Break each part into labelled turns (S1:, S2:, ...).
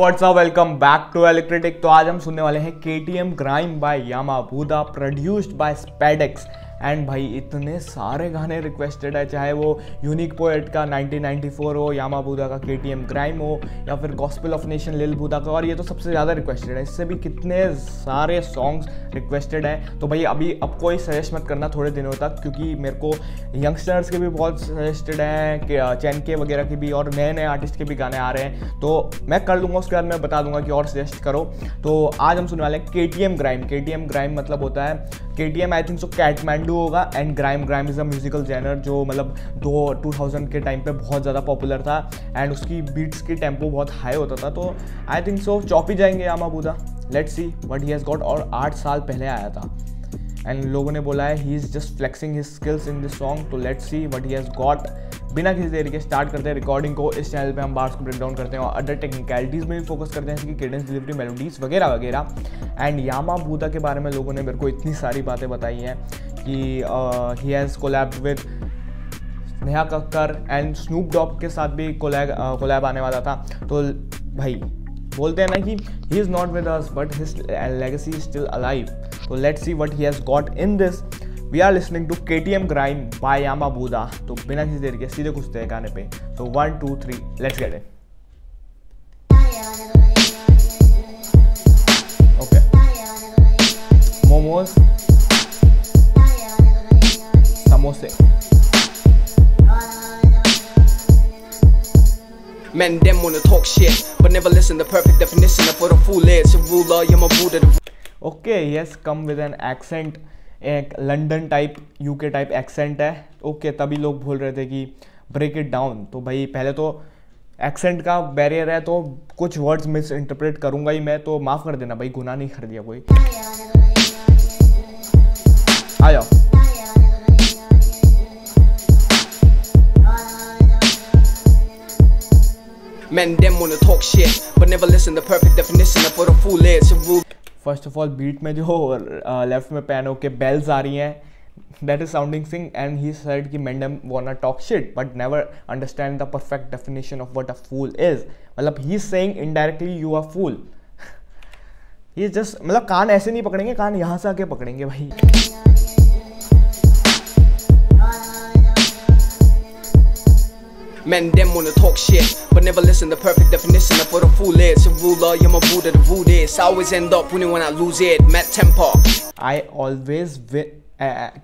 S1: What's up, welcome back to electric. तो आज हम सुनने वाले हैं KTM grime by Yama Buddha, produced by Spedex. And भाई इतने सारे गाने रिक्वेस्टेड है, चाहे वो यूनिक पोएट का 1994 हो, यामा बूदा का KTM ग्राइम हो, या फिर गॉस्पेल ऑफ नेशन लिल बूदा का, और ये तो सबसे ज़्यादा रिक्वेस्टेड है। इससे भी कितने सारे सॉन्ग्स रिक्वेस्टेड है। तो भाई अब कोई सजेस्ट मत करना थोड़े दिनों तक, क्योंकि मेरे को यंगस्टर्स के भी बहुत सजेस्टेड हैं, चैन के वगैरह के भी, और नए नए आर्टिस्ट के भी गाने आ रहे हैं। तो मैं कर लूँगा, उसके बाद मैं बता दूंगा कि और सजेस्ट करो। तो आज हम सुनने वाले हैं KTM ग्राइम। KTM ग्राइम मतलब होता है KTM आई थिंक सो कैटमांडू होगा, and grime is a musical Jenner जो मतलब 2000 के टाइम पे बहुत ज़्यादा पॉपुलर था, एंड उसकी बीट्स की टेम्पो बहुत हाई होता था। तो आई थिंक सो चौपी जाएंगे Yama Buddha. Let's see what he has got. और 8 साल पहले आया था, एंड लोगों ने बोला है he is just flexing his skills in this song. तो let's see what he has got. बिना किसी देरी के स्टार्ट करते हैं रिकॉर्डिंग को। इस चैनल पे हम बार्स को ब्रेक डाउन करते हैं और अदर टेक्निकलिटीज़ में भी फोकस करते हैं, जैसे कि केडेंस, डिलीवरी, मेलोडीज़ वगैरह वगैरह। एंड यामा बूदा के बारे में लोगों ने मेरे को इतनी सारी बातें बताई हैं कि he has collabed with Neha Kakkar and Snoop Dogg के साथ भी कोलैब आने वाला था। तो भाई बोलते हैं ना कि he is not with us but his legacy is still alive. तो let's see what he has got in this. We are listening to KTM grime by Yama Buddha. तो बिना किसी देर के सीधे घुसते हैं गाने पे। तो 1 2 3 let's get it. Okay, momos, समोसे।
S2: Men them wanna talk shit, but never listen. The perfect definition of what a fool is. A ruler, you're my Buddha.
S1: Okay, yes, come with an accent, एक London type UK type accent है। Okay, तभी लोग बोल रहे थे कि break it down. तो भाई पहले तो एक्सेंट का बैरियर है, तो कुछ वर्ड्स मिस इंटरप्रेट करूंगा ही मैं, तो माफ़ कर देना भाई, गुनाह नहीं कर दिया कोई। आ जाओ।
S2: Men them wanna talk shit, but never listen. The perfect definition of what a fool is. A ruler.
S1: First of all beat में जो लेफ्ट में पैन होके बेल्स आ रही हैं, that is sounding sing. And he said कि madam want talk shit but never understand the perfect definition of what a fool is. मतलब he is saying indirectly you are fool. ये just मतलब कान ऐसे नहीं पकड़ेंगे, कान यहाँ से आके पकड़ेंगे भाई।
S2: Men them wanna talk shit, but never listen. The perfect definition of what a fool is. A ruler, you're my Buddha, the Buddhist. I always end up winning when I lose it. Mad temper.
S1: I always win.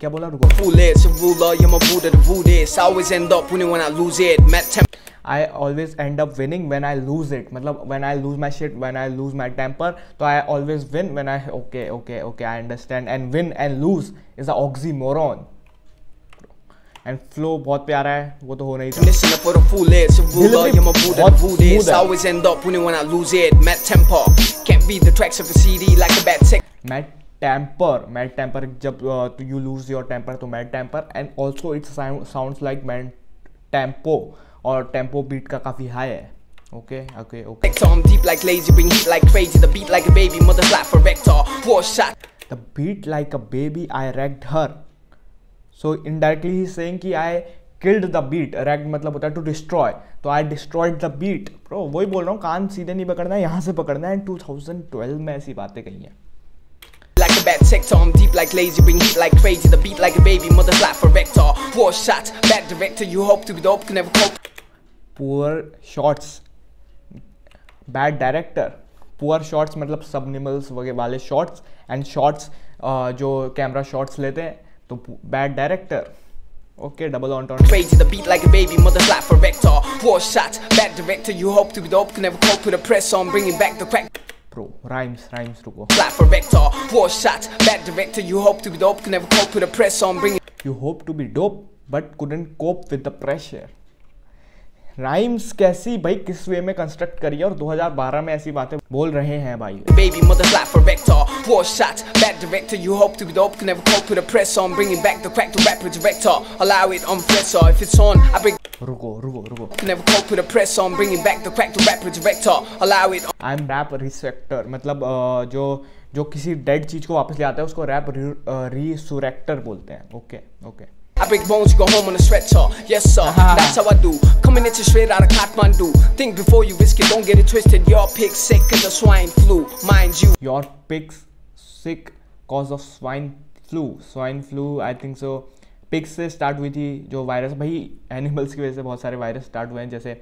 S1: क्या बोला, रुको।
S2: Fool is a ruler, you're my Buddha, the Buddhist. I always end up winning when I lose it. Mad temper.
S1: I always end up winning when I lose it. मतलब when I lose my shit, when I lose my temper, तो I always win when I okay, I understand. And win and lose is a oxymoron. And flow बहुत प्यारा है, वो तो होना ही था। मैड टेम्पर जब यू लूज योर टेम्पर तो mad temper, and also it's sounds like mad tempo, और टेम्पो बीट का काफी हाई है। Okay. Deep like lazy, bring heat like crazy. The beat like a baby, mother slap for vector. 4 shot. The beat like a baby, I wrecked her. So indirectly he is saying कि I killed the beat. Wrecked मतलब होता है to destroy. तो I destroyed the beat. Bro, वही बोल रहा हूँ, कान सीधे नहीं पकड़ना है, यहाँ से पकड़ना है। 2012 में ऐसी बातें कही हैं।
S2: Like a bad sector, I'm deep like lazy, bring heat like crazy. The beat like a baby, mother slap for vector. 4 shots, bad director, you hope to be dope, can never cope.
S1: Poor shots, bad director. Poor shots मतलब subliminals वगैरह वाले shots, and shots जो camera shots लेते हैं, तो bad director. Okay, double on
S2: crazy. The beat like a baby, mother slap for vector. 4 shots, bad director, you hope to be dope, can never cope with a press on, bringing back the crack.
S1: Bro, rhymes रुको।
S2: Slap for vector. 4 shots, bad director, you hope to be dope, can never cope with a press on, bringing.
S1: You hope to be dope but couldn't cope with the pressure. Rhymes कैसी भाई, किस वे में construct करी है, और 2012 में ऐसी बातें बोल रहे हैं भाई।
S2: Baby mother slap for vector. 4 shots, bad director, you hope to be dope, can never cope with a press on, bringing back the crack to rap with director. Allow it on pressor, if it's on, I bring.
S1: रुको,
S2: can never cope with a press on, bringing back the crack to rap with director. Allow it on.
S1: I'm rap resurrector, मतलब जो किसी dead चीज को वापस ले आता है उसको रैप रिसुरेक्टर बोलते हैं। Okay,
S2: I break bones, you go home on a stretcher. Yes sir, that's how I do. Coming at you straight out of Kathmandu. Think before you risk it, don't get it twisted. Your pig's sick cause of swine flu, mind you.
S1: Your pig's sick cause of swine flu. Swine flu, I think so. Pigs से start हुई थी जो virus, भाई animals की वजह से बहुत सारे वायरस स्टार्ट हुए हैं, जैसे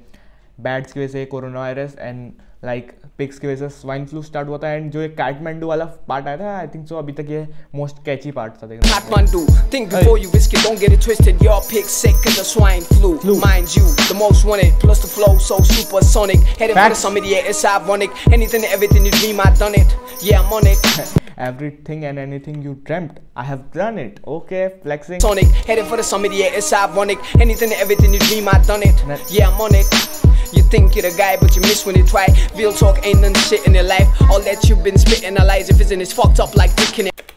S1: बैट्स की वजह से corona virus and like pigs की वजह से स्वाइन फ्लू स्टार्ट हुआ था. एंड जो एक काठमांडू वाला पार्ट आया था, आई थिंक सो अभी तक ये मोस्ट कैची पार्ट था.
S2: Kathmandu, think before you risk it, don't get it twisted. Your pig's sick cause of swine flu, mind you. The most wanted, plus the flow so supersonic. Heading for the summit, yeah, it's ironic. Anything and everything you dream, I've done it. Yeah, I'm on it.
S1: Everything and anything you dreamt, I have done it. Okay, flexing.
S2: Sonic, heading for the summit, yeah, it's ironic. Anything and everything you dream, I've done it. Yeah, I'm on it. You think you're the guy, but you miss when you try. Real talk ain't none shit in your life. All that you've been spitting are lies. If isn't, it's fucked up like dick in it.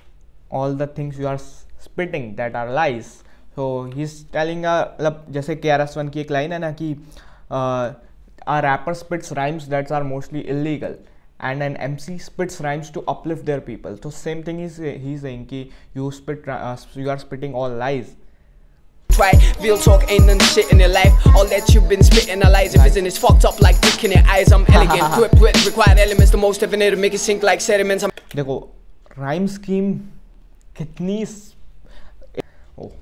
S1: All the things you are spitting that are lies. So he's telling मतलब जैसे KRS-One की एक line है ना कि a rapper spits rhymes that are mostly illegal and an MC spits rhymes to uplift their people. So same thing he's saying कि you are spitting all lies.
S2: Try. Real talk ain't none shit in your life. All that you've been spitting are lies. If isn't, it's fucked up like dick in your eyes. I'm elegant, equipped with required elements. The most definite to make it sink like sediments.
S1: देखो rhyme scheme कितनी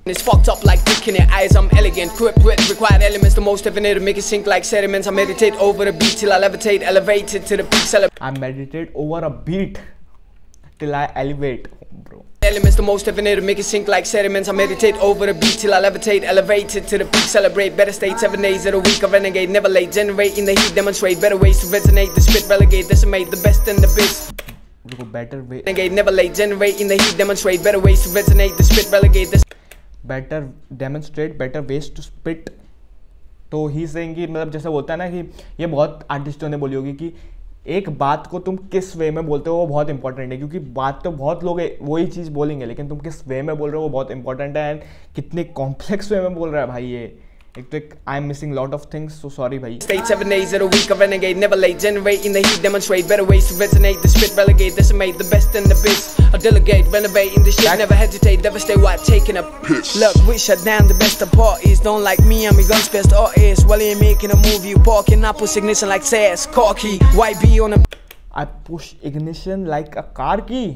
S2: It's fucked up like dick in your eyes. I'm elegant, equipped with required elements. The most definite to make it sink like sediments. I meditate over the beat till I levitate, elevated to the peak.
S1: I meditate over a beat till I elevate, bro.
S2: Elements, the most definite to make it sink like sediments. I meditate over the beat till I levitate, elevated to the peak. Celebrate better state, 7 days of the week. I renegade, never late. Generating the heat, demonstrate better ways to resonate. The spit, relegate, decimate the best in the biz.
S1: Better way.
S2: Renegade, never late. Generating the heat, demonstrate better ways to resonate. The spit, relegate.
S1: Better demonstrate better ways to spit. तो he saying कि मतलब जैसे बोलता है ना कि ये बहुत आर्टिस्टों ने बोली होगी कि एक बात को तुम किस वे में बोलते हो वो बहुत इंपॉर्टेंट है, क्योंकि बात तो बहुत लोग वही चीज़ बोलेंगे लेकिन तुम किस वे में बोल रहे हो वो बहुत इंपॉर्टेंट है. एंड कितने कॉम्प्लेक्स वे में बोल रहा है भाई ये. एक तो I am missing lot of things, so sorry भाई.
S2: State 7 days of the week, I renegade, never late. Generating the heat, demonstrate better ways to resonate. The spit, relegate, decimate the best in the biz. I delegate, renovating the shit, never hesitate, devastate while taking a piss. Look, wish I damn the best of parties. Don't like me, I'm a gun's best artist. While you're making a movie, you parking, I push ignition like sass, car key. YB on a
S1: I push ignition like a car key.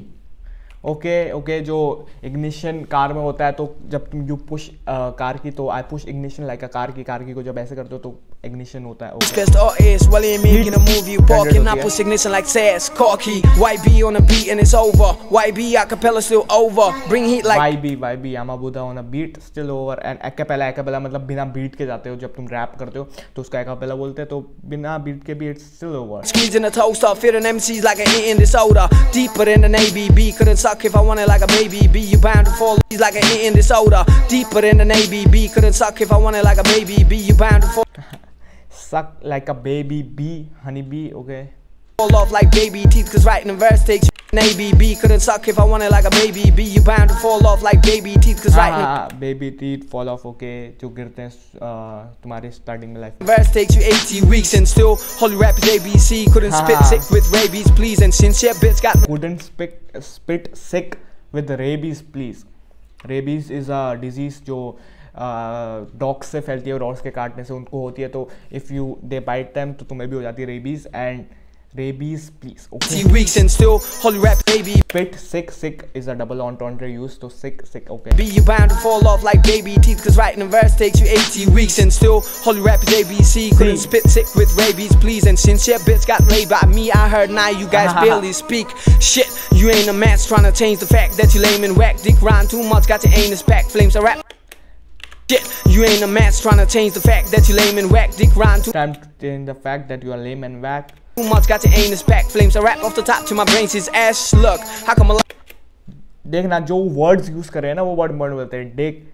S1: Okay जो ignition car में होता है तो जब तुम you push car की तो I push ignition like a car की को जब ऐसे करते हो तो इग्निशन होता है.
S2: Best artist while you're making a movie, you parking, I push ignition like sass, car key. YB on a beat and it's over. YB acapella still over. Bring heat like
S1: YB Yamabuda on a beat still over. And acapella मतलब बिना beat के जाते हो, जब तुम rap करते हो तो उसका acapella बोलते हैं, तो बिना बीट के भी it's still over.
S2: Squeezing a toaster, fitting MCs like an eating disorder. Deeper than an ABB, couldn't suck if I wanted like a baby. B, you bound to fall like an eating disorder. Deeper than an ABB, couldn't suck if I wanted like a baby. B, you bound to fall.
S1: Suck like a baby bee, honey bee, okay.
S2: Fall off like baby teeth, cause writing a verse takes an ABB. Couldn't suck if I wanted like a baby. B, you bound to fall off like baby teeth, cause writing
S1: baby teeth fall off, okay. जो गिरते हैं तुम्हारे starting में life.
S2: Verse takes you 80 weeks and still holy rap is ABC. Couldn't spit sick with rabies, please. And sincere bits got
S1: couldn't spit sick with rabies, please. Rabies is a disease जो dogs से फैलती है, dogs के काटने से उनको होती है, तो if you they bite them तो तुम्हें भी हो जाती है rabies. And rabies please okay.
S2: weeks and still holy rap baby.
S1: Spit sick is a double entendre use, तो sick okay.
S2: B, you bound to fall off like baby teeth, cause writing a verse takes you 80 weeks and still holy rap is ABC. Couldn't spit sick with rabies, please. And sincere bits got laid by me, I heard now you guys barely speak. Shit, you ain't a match trying to change the fact that you lame and whack. Dick rhyme too much, got your anus back, flames a rap. Shit, you ain't a match trying to change the fact that you lame and whack. Dick rhyme too
S1: time to change the fact that you are lame and whack.
S2: Too much, got your anus back, flames a rap off the top to my brains is ash. Look, how come a
S1: देखना जो words use कर रहे हैं ना वो word बोलते हैं. Dick,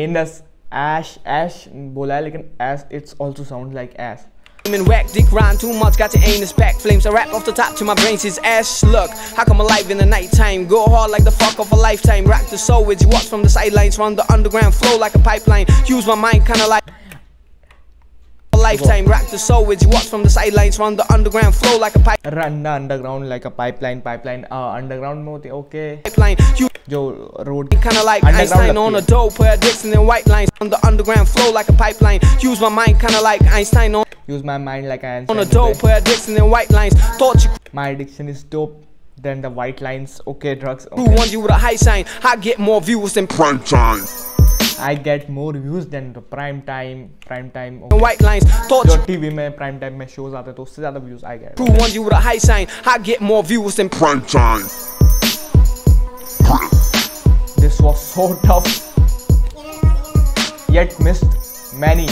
S1: anus, ऐश बोला है लेकिन S it's also sound like S.
S2: and whack, dick rhyme too much, got your anus back. Flames I rap off the top to my brains is ash. Look, how come alive in the nighttime? Go hard like the fuck of a lifetime. Rock the soul with you, watch from the sidelines. Run the underground flow like a pipeline. Use my mind kinda like a lifetime. Rock the soul with you, watch from the sidelines. Run the underground flow like a pipeline.
S1: Run the underground like a pipeline. Underground में होती है, okay.
S2: Pipeline. You
S1: जो road
S2: Kinda like Einstein on a dope, per Dixon and white lines on the underground flow like a pipeline. Use my mind kinda like Einstein
S1: use my mind like I
S2: on a dope, per Dixon and white lines. Thought you
S1: my addiction is dope than the white lines. Okay, drugs.
S2: who want you with a high sign. I get more views than
S3: Prime time.
S1: I get more views than the prime time.
S2: Okay. White lines. Thought
S1: जो
S2: you
S1: TV में prime time में shows आते हैं तो उससे ज्यादा views I get.
S2: who want you with a high sign. I get more views than
S3: Prime time.
S1: This was so tough, yet missed many.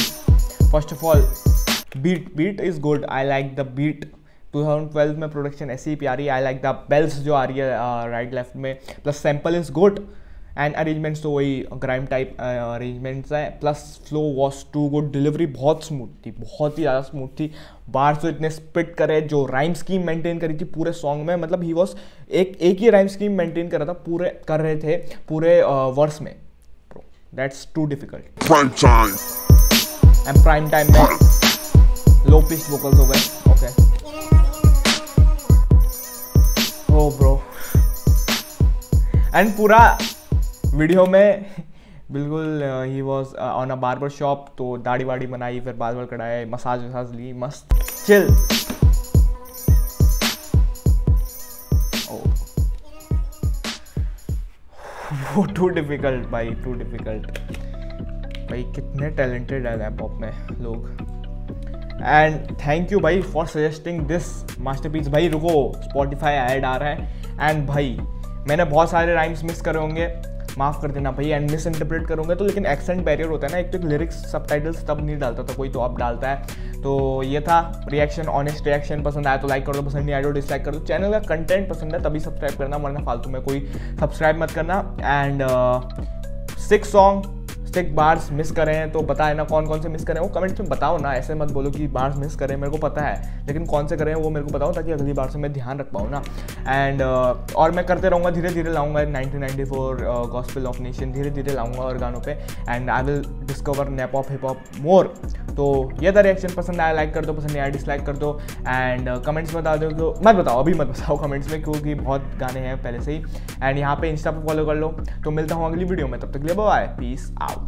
S1: First of all, beat is good. I like the beat. 2012 में production ऐसी ही प्यारी. I like the bells जो आ रही है right left में. Plus sample is good and arrangements तो वही ग्राइम टाइप अरेंजमेंट्स है. Plus flow was too good. Delivery बहुत स्मूथ थी, बहुत ही ज़्यादा स्मूथ थी. बार तो इतने स्पिट करे, जो राइम स्कीम मेंटेन करी थी पूरे सॉन्ग में. मतलब ही वॉज एक ही राइम स्कीम मेंटेन कर रहा था, पूरे कर रहे थे पूरे वर्स में. That's too difficult.
S3: Prime time.
S1: And prime time में लो पिच वोकल्स हो गए. Okay oh bro. एंड पूरा वीडियो में बिल्कुल ही was on a barber shop. तो दाढ़ी वाड़ी बनाई, फिर बाल बाल कटाए, मसाज वसाज ली, मस्त चिल. वो टू डिफिकल्ट भाई, टू डिफिकल्ट भाई. कितने टैलेंटेड है रैप पॉप में लोग. एंड थैंक यू भाई फॉर सजेस्टिंग दिस मास्टरपीस. भाई रुको, स्पॉटिफाई ऐड आ रहा है. एंड भाई मैंने बहुत सारे राइम्स मिस करे होंगे, माफ़ कर देना भाई. एंड मिस इंटरप्रेट करूँगा तो, लेकिन एक्सेंट बैरियर होता है ना. एक तो लिरिक्स सबटाइटल्स तब नहीं डालता था कोई, तो अब डालता है. तो ये था रिएक्शन, ऑनेस्ट रिएक्शन. पसंद आया तो लाइक कर दो, पसंद नहीं आया तो डिसलाइक कर दो. चैनल का कंटेंट पसंद है तभी सब्सक्राइब करना, वरना फालतू में कोई सब्सक्राइब मत करना. एंड 6 सॉन्ग 6 बार्स मिस करें हैं तो बताए ना कौन कौन से मिस करें. वो कमेंट्स में बताओ ना, ऐसे मत बोलो कि बार्स मिस करें. मेरे को पता है, लेकिन कौन से करें वो मेरे को बताओ, ताकि अगली बार से मैं ध्यान रख पाऊँ ना. एंड और मैं करते रहूँगा, धीरे धीरे लाऊंगा 1994 गॉस्पेल ऑफ नेशन, धीरे धीरे लाऊंगा और गानों पे. And I will discover nap of hip hop more. तो ये था रिएक्शन. पसंद आया लाइक कर दो, पसंद नहीं आया डिसलाइक कर दो. एंड कमेंट्स में बता दो, तो मत बताओ, अभी मत बताओ कमेंट्स में, क्योंकि बहुत गाने हैं पहले से ही. एंड यहाँ पे इंस्टा पे फॉलो कर लो. तो मिलता हूँ अगली वीडियो में, तब तक के लिए बाय, पीस आउट.